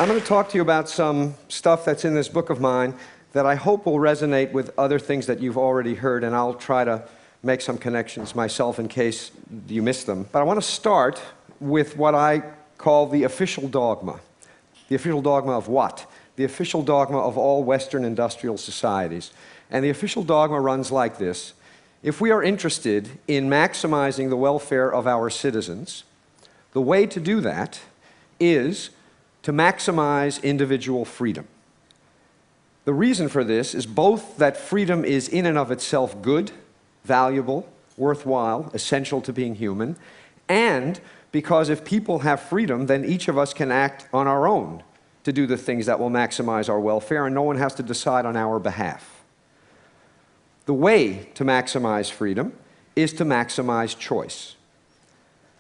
I'm going to talk to you about some stuff that's in this book of mine that I hope will resonate with other things that you've already heard, and I'll try to make some connections myself in case you missed them. But I want to start with what I call the official dogma. The official dogma of what? The official dogma of all Western industrial societies. And the official dogma runs like this. If we are interested in maximizing the welfare of our citizens, the way to do that is to maximize individual freedom. The reason for this is both that freedom is in and of itself good, valuable, worthwhile, essential to being human, and because if people have freedom, then each of us can act on our own to do the things that will maximize our welfare, and no one has to decide on our behalf. The way to maximize freedom is to maximize choice.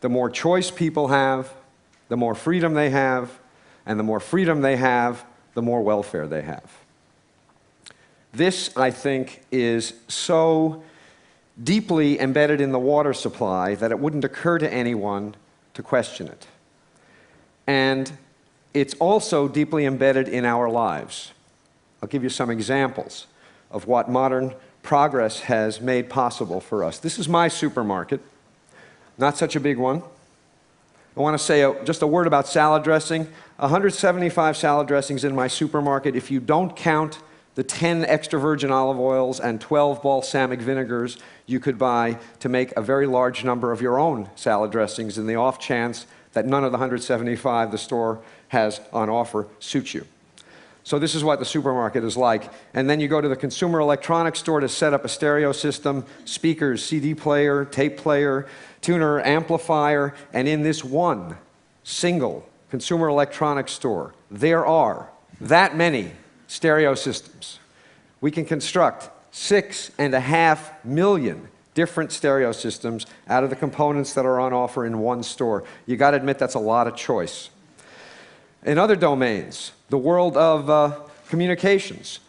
The more choice people have, the more freedom they have, and the more freedom they have, the more welfare they have. This, I think, is so deeply embedded in the water supply that it wouldn't occur to anyone to question it. And it's also deeply embedded in our lives. I'll give you some examples of what modern progress has made possible for us. This is my supermarket, not such a big one. I want to say just a word about salad dressing. 175 salad dressings in my supermarket. If you don't count the 10 extra virgin olive oils and 12 balsamic vinegars you could buy to make a very large number of your own salad dressings in the off chance that none of the 175 the store has on offer suits you. So this is what the supermarket is like. And then you go to the consumer electronics store to set up a stereo system, speakers, CD player, tape player, tuner, amplifier, and in this one single consumer electronics store, there are that many stereo systems. We can construct 6.5 million different stereo systems out of the components that are on offer in one store. You got to admit that's a lot of choice. In other domains, the world of communications,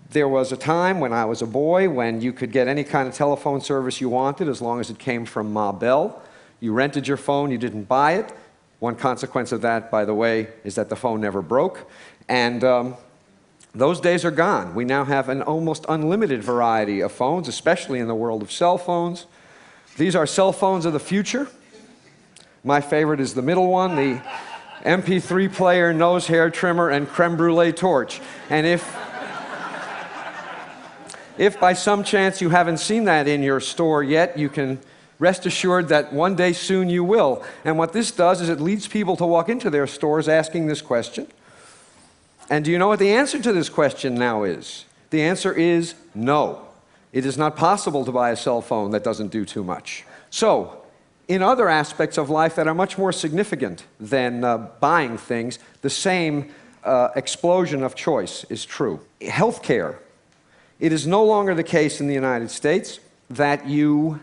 there was a time when I was a boy when you could get any kind of telephone service you wanted as long as it came from Ma Bell. You rented your phone, you didn't buy it. One consequence of that, by the way, is that the phone never broke. And those days are gone. We now have an almost unlimited variety of phones, especially in the world of cell phones. These are cell phones of the future. My favorite is the middle one, the MP3 player, nose hair trimmer, and creme brulee torch. And if by some chance you haven't seen that in your store yet, you can rest assured that one day soon you will. And what this does is it leads people to walk into their stores asking this question. And do you know what the answer to this question now is? The answer is no. It is not possible to buy a cell phone that doesn't do too much. So, in other aspects of life that are much more significant than buying things, the same explosion of choice is true. Healthcare. It is no longer the case in the United States that you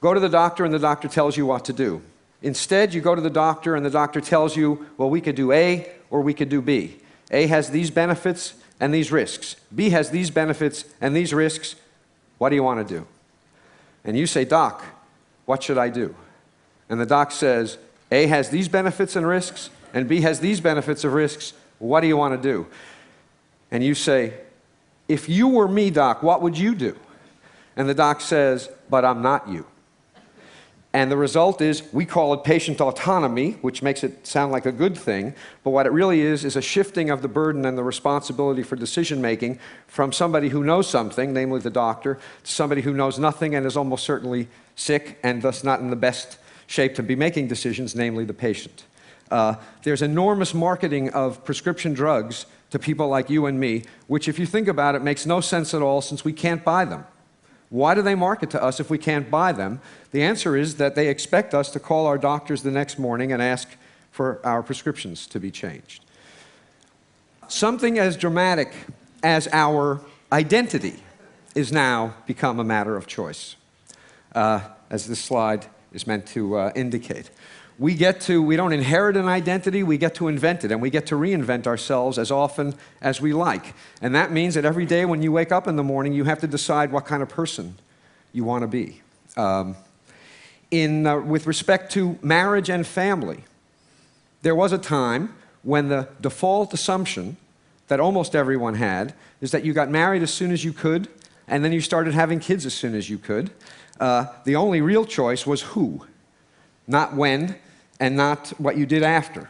go to the doctor and the doctor tells you what to do. Instead, you go to the doctor and the doctor tells you, well, we could do A or we could do B. A has these benefits and these risks. B has these benefits and these risks. What do you want to do? And you say, Doc, what should I do? And the doc says, A has these benefits and risks, and B has these benefits and risks. What do you want to do? And you say, if you were me, Doc, what would you do? And the doc says, but I'm not you. And the result is, we call it patient autonomy, which makes it sound like a good thing, but what it really is a shifting of the burden and the responsibility for decision-making from somebody who knows something, namely the doctor, to somebody who knows nothing and is almost certainly sick and thus not in the best shape to be making decisions, namely the patient. There's enormous marketing of prescription drugs to people like you and me, which if you think about it makes no sense at all since we can't buy them. Why do they market to us if we can't buy them? The answer is that they expect us to call our doctors the next morning and ask for our prescriptions to be changed. Something as dramatic as our identity is now become a matter of choice, as this slide is meant to indicate. We don't inherit an identity, we get to invent it, and we get to reinvent ourselves as often as we like. And that means that every day when you wake up in the morning, you have to decide what kind of person you want to be. With respect to marriage and family, there was a time when the default assumption that almost everyone had is that you got married as soon as you could, and then you started having kids as soon as you could. The only real choice was who, not when, and not what you did after.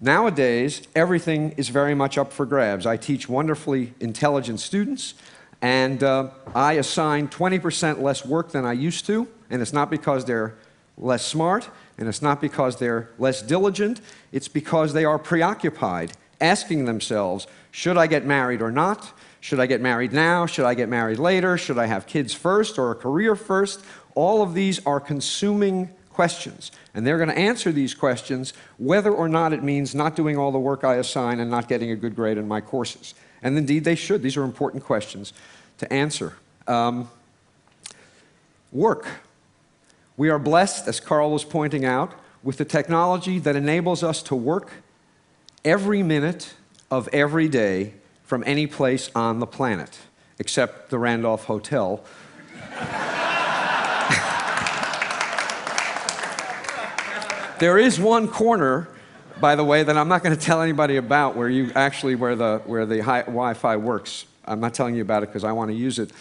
Nowadays, everything is very much up for grabs. I teach wonderfully intelligent students, and I assign 20% less work than I used to, and it's not because they're less smart, and it's not because they're less diligent, it's because they are preoccupied, asking themselves, should I get married or not? Should I get married now? Should I get married later? Should I have kids first or a career first? All of these are consuming questions, and they're going to answer these questions whether or not it means not doing all the work I assign and not getting a good grade in my courses. And indeed they should. These are important questions to answer. Work. We are blessed, as Carl was pointing out, with the technology that enables us to work every minute of every day from any place on the planet, except the Randolph Hotel. There is one corner, by the way, that I'm not going to tell anybody about where the Wi-Fi works. I'm not telling you about it because I want to use it.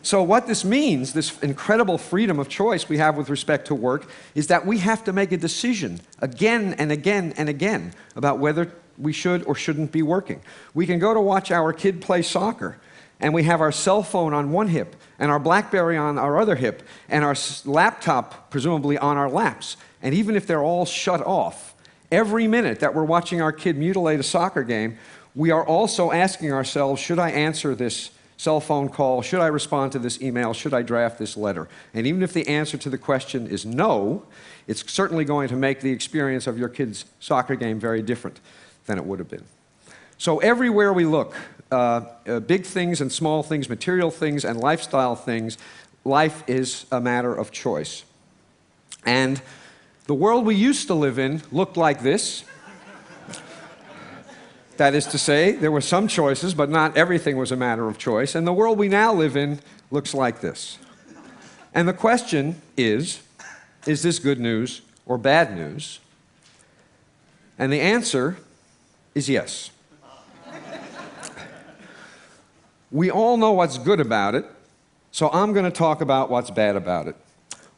So what this means, this incredible freedom of choice we have with respect to work, is that we have to make a decision again and again and again about whether we should or shouldn't be working. We can go to watch our kid play soccer, and we have our cell phone on one hip, and our BlackBerry on our other hip, and our laptop presumably on our laps. And even if they're all shut off, every minute that we're watching our kid mutilate a soccer game, we are also asking ourselves, should I answer this cell phone call? Should I respond to this email? Should I draft this letter? And even if the answer to the question is no, it's certainly going to make the experience of your kid's soccer game very different than it would have been. So everywhere we look, big things and small things, material things and lifestyle things, life is a matter of choice. And the world we used to live in looked like this. That is to say, there were some choices, but not everything was a matter of choice. And the world we now live in looks like this. And the question is this good news or bad news? And the answer is yes. We all know what's good about it, so I'm going to talk about what's bad about it.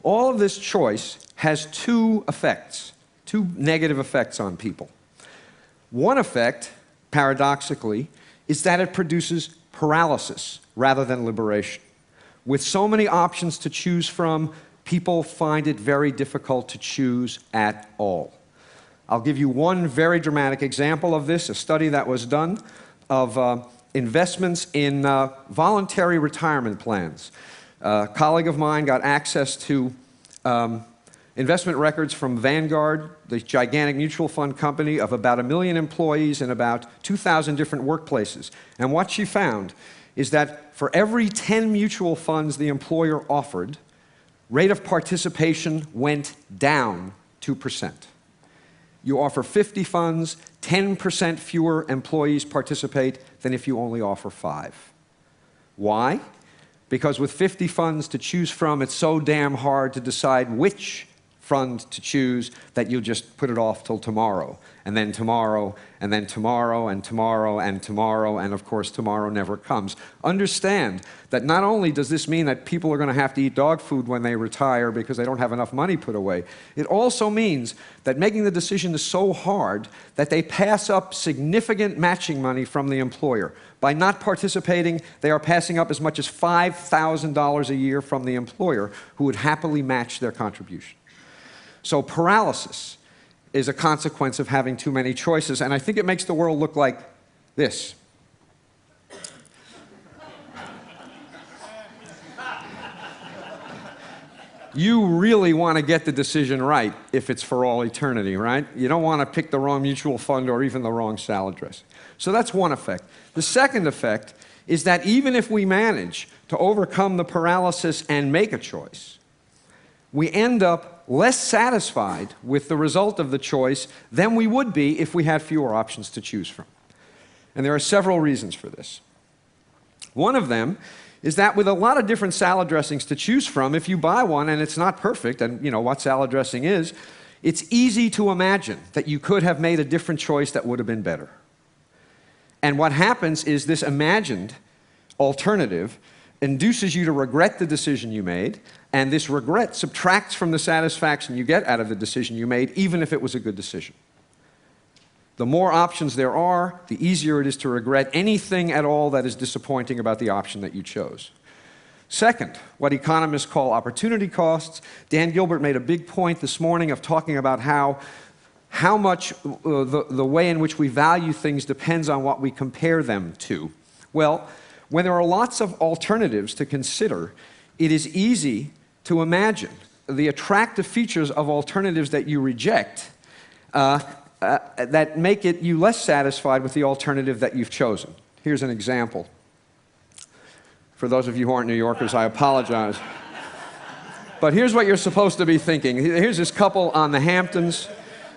All of this choice has two effects, two negative effects on people. One effect, paradoxically, is that it produces paralysis rather than liberation. With so many options to choose from, people find it very difficult to choose at all. I'll give you one very dramatic example of this, a study that was done of investments in voluntary retirement plans. A colleague of mine got access to investment records from Vanguard, the gigantic mutual fund company of about 1 million employees in about 2,000 different workplaces. And what she found is that for every 10 mutual funds the employer offered, rate of participation went down 2%. You offer 50 funds, 10% fewer employees participate than if you only offer 5. Why? Because with 50 funds to choose from, it's so damn hard to decide which fund to choose that you'll just put it off till tomorrow, and then tomorrow, and then tomorrow, and tomorrow, and tomorrow, and of course tomorrow never comes. Understand that not only does this mean that people are going to have to eat dog food when they retire because they don't have enough money put away, it also means that making the decision is so hard that they pass up significant matching money from the employer. By not participating, they are passing up as much as $5,000 a year from the employer, who would happily match their contribution. So paralysis is a consequence of having too many choices, and I think it makes the world look like this. You really want to get the decision right if it's for all eternity, right? You don't want to pick the wrong mutual fund or even the wrong salad dressing. So that's one effect. The second effect is that even if we manage to overcome the paralysis and make a choice, we end up less satisfied with the result of the choice than we would be if we had fewer options to choose from. And there are several reasons for this. One of them is that with a lot of different salad dressings to choose from, if you buy one and it's not perfect, and you know what salad dressing is, it's easy to imagine that you could have made a different choice that would have been better. And what happens is this imagined alternative induces you to regret the decision you made, and this regret subtracts from the satisfaction you get out of the decision you made, even if it was a good decision. The more options there are, the easier it is to regret anything at all that is disappointing about the option that you chose. Second, what economists call opportunity costs. Dan Gilbert made a big point this morning of talking about how much the way in which we value things depends on what we compare them to. Well, when there are lots of alternatives to consider, it is easy to imagine the attractive features of alternatives that you reject that make you less satisfied with the alternative that you've chosen. Here's an example. For those of you who aren't New Yorkers, I apologize. But here's what you're supposed to be thinking. Here's this couple on the Hamptons.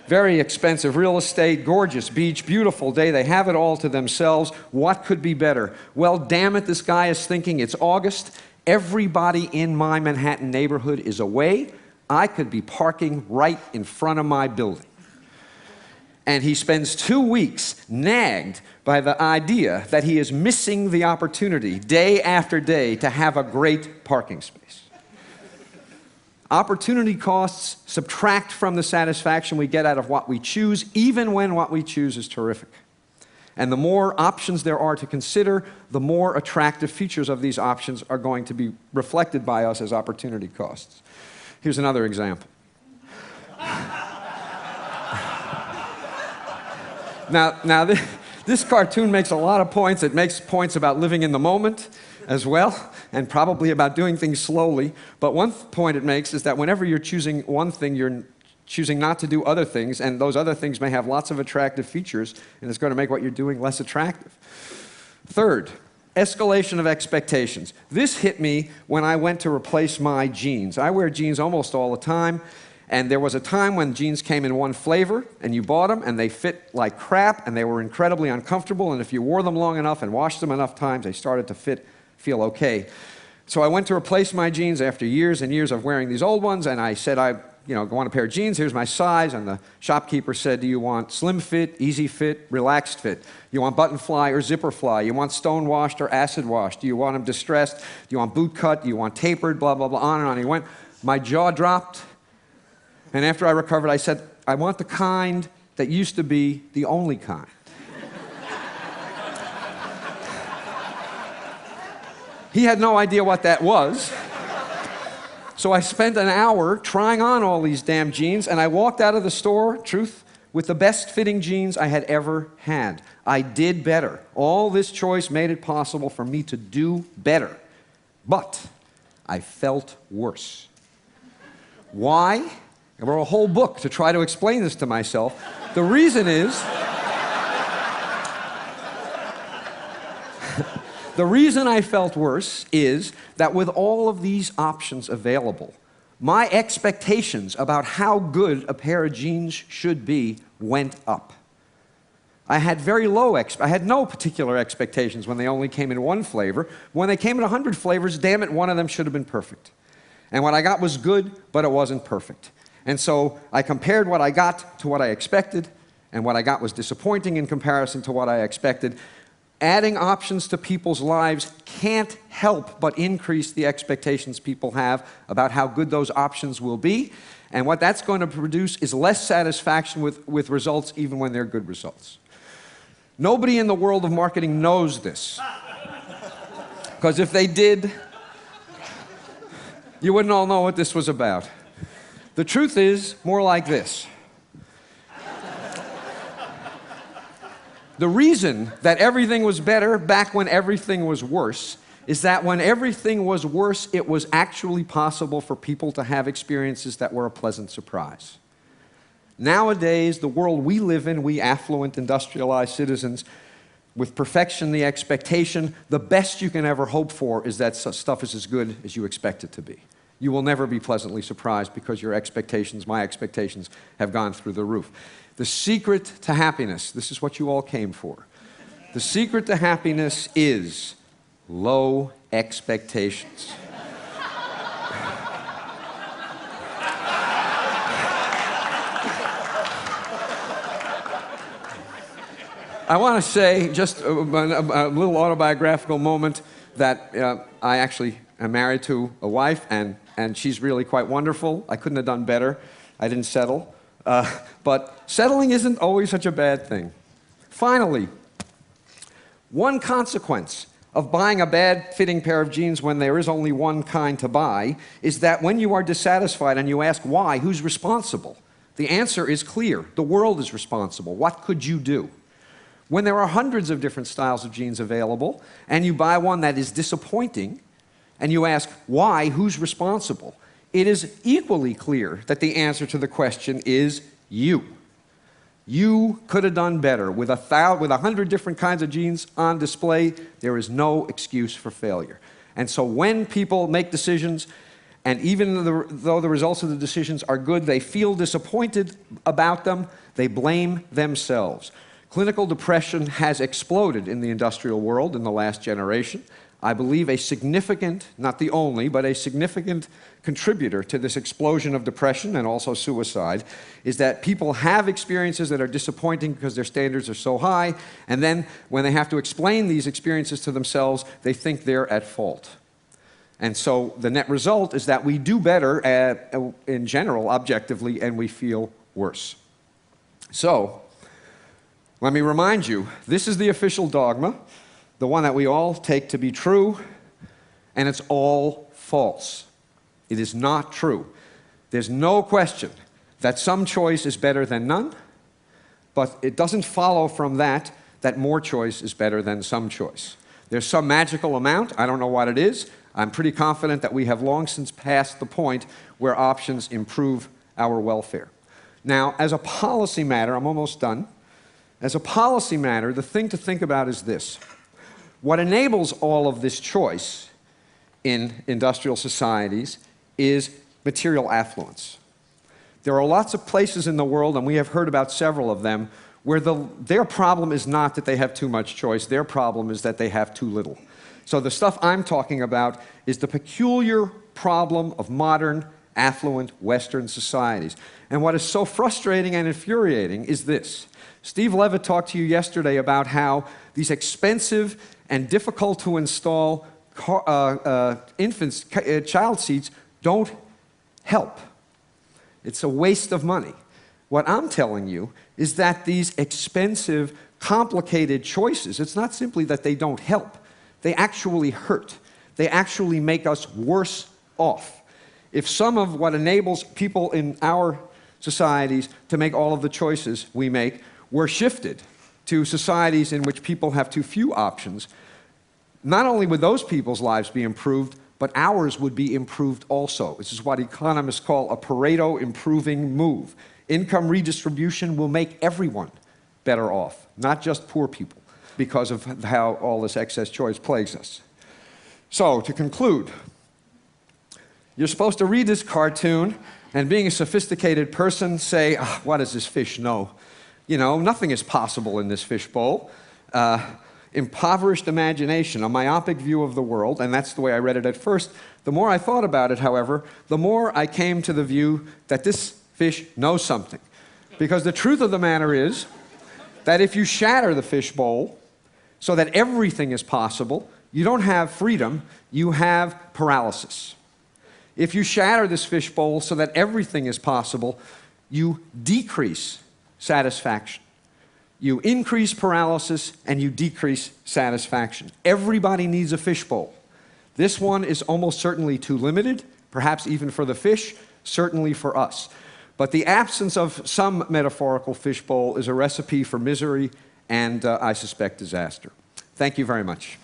Very expensive real estate, gorgeous beach, beautiful day. They have it all to themselves. What could be better? Well, damn it, this guy is thinking, it's August. Everybody in my Manhattan neighborhood is away. I could be parking right in front of my building. And he spends 2 weeks nagged by the idea that he is missing the opportunity day after day to have a great parking space. Opportunity costs subtract from the satisfaction we get out of what we choose, even when what we choose is terrific. And the more options there are to consider, the more attractive features of these options are going to be reflected by us as opportunity costs. Here's another example. Now this cartoon makes a lot of points. It makes points about living in the moment as well, and probably about doing things slowly. But one point it makes is that whenever you're choosing one thing, you're choosing not to do other things, and those other things may have lots of attractive features, and it's going to make what you're doing less attractive. Third, escalation of expectations. This hit me when I went to replace my jeans. I wear jeans almost all the time. And there was a time when jeans came in one flavor, and you bought them, and they fit like crap, and they were incredibly uncomfortable, and if you wore them long enough and washed them enough times, they started to feel okay. So I went to replace my jeans after years and years of wearing these old ones, and I said, I want a pair of jeans, here's my size, and the shopkeeper said, do you want slim fit, easy fit, relaxed fit? You want button fly or zipper fly? You want stone washed or acid washed? Do you want them distressed? Do you want boot cut? Do you want tapered? Blah, blah, blah, on and on. He went. My jaw dropped. And after I recovered, I said, I want the kind that used to be the only kind. He had no idea what that was. So I spent an hour trying on all these damn jeans, and I walked out of the store, truth, with the best fitting jeans I had ever had. I did better. All this choice made it possible for me to do better. But I felt worse. Why? I wrote a whole book to try to explain this to myself. The reason is, the reason I felt worse is that with all of these options available, my expectations about how good a pair of jeans should be went up. I had I had no particular expectations when they only came in one flavor. When they came in 100 flavors, damn it, one of them should have been perfect. And what I got was good, but it wasn't perfect. And so I compared what I got to what I expected, and what I got was disappointing in comparison to what I expected. Adding options to people's lives can't help but increase the expectations people have about how good those options will be, and what that's going to produce is less satisfaction with results even when they're good results. Nobody in the world of marketing knows this, because if they did, you wouldn't all know what this was about. The truth is more like this. The reason that everything was better back when everything was worse is that when everything was worse, it was actually possible for people to have experiences that were a pleasant surprise. Nowadays, the world we live in, we affluent, industrialized citizens, with perfection, the expectation, the best you can ever hope for is that stuff is as good as you expect it to be. You will never be pleasantly surprised because your expectations, my expectations, have gone through the roof. The secret to happiness, this is what you all came for. The secret to happiness is low expectations. I want to say just a little autobiographical moment that I actually am married to a wife, and she's really quite wonderful. I couldn't have done better. I didn't settle. But settling isn't always such a bad thing. Finally, one consequence of buying a bad-fitting pair of jeans when there is only one kind to buy is that when you are dissatisfied and you ask why, who's responsible? The answer is clear. The world is responsible. What could you do? When there are hundreds of different styles of jeans available and you buy one that is disappointing and you ask why, who's responsible, it is equally clear that the answer to the question is you. You could have done better. With 100 different kinds of jeans on display, there is no excuse for failure. And so when people make decisions, and even though the results of the decisions are good, they feel disappointed about them, they blame themselves. Clinical depression has exploded in the industrial world in the last generation. I believe a significant, not the only, but a significant contributor to this explosion of depression and also suicide is that people have experiences that are disappointing because their standards are so high, and then when they have to explain these experiences to themselves, they think they're at fault. And so the net result is that we do better in general, objectively, and we feel worse. So, let me remind you, this is the official dogma, the one that we all take to be true, and it's all false. It is not true. There's no question that some choice is better than none, but it doesn't follow from that more choice is better than some choice. There's some magical amount, I don't know what it is. I'm pretty confident that we have long since passed the point where options improve our welfare. Now, as a policy matter, I'm almost done. As a policy matter, the thing to think about is this. What enables all of this choice in industrial societies is material affluence. There are lots of places in the world, and we have heard about several of them, where their problem is not that they have too much choice, their problem is that they have too little. So the stuff I'm talking about is the peculiar problem of modern, affluent Western societies. And what is so frustrating and infuriating is this. Steve Levitt talked to you yesterday about how these expensive and difficult to install child seats don't help. It's a waste of money. What I'm telling you is that these expensive, complicated choices, it's not simply that they don't help. They actually hurt. They actually make us worse off. If some of what enables people in our societies to make all of the choices we make were shifted to societies in which people have too few options, not only would those people's lives be improved, but ours would be improved also. This is what economists call a Pareto improving move. Income redistribution will make everyone better off, not just poor people, because of how all this excess choice plagues us. So, to conclude, you're supposed to read this cartoon and, being a sophisticated person, say, what does this fish know? You know, nothing is possible in this fishbowl. Impoverished imagination, a myopic view of the world, and that's the way I read it at first. The more I thought about it, however, the more I came to the view that this fish knows something. Because the truth of the matter is that if you shatter the fishbowl so that everything is possible, you don't have freedom, you have paralysis. If you shatter this fishbowl so that everything is possible, you decrease satisfaction. You increase paralysis and you decrease satisfaction. Everybody needs a fishbowl. This one is almost certainly too limited, perhaps even for the fish, certainly for us. But the absence of some metaphorical fishbowl is a recipe for misery and, I suspect, disaster. Thank you very much.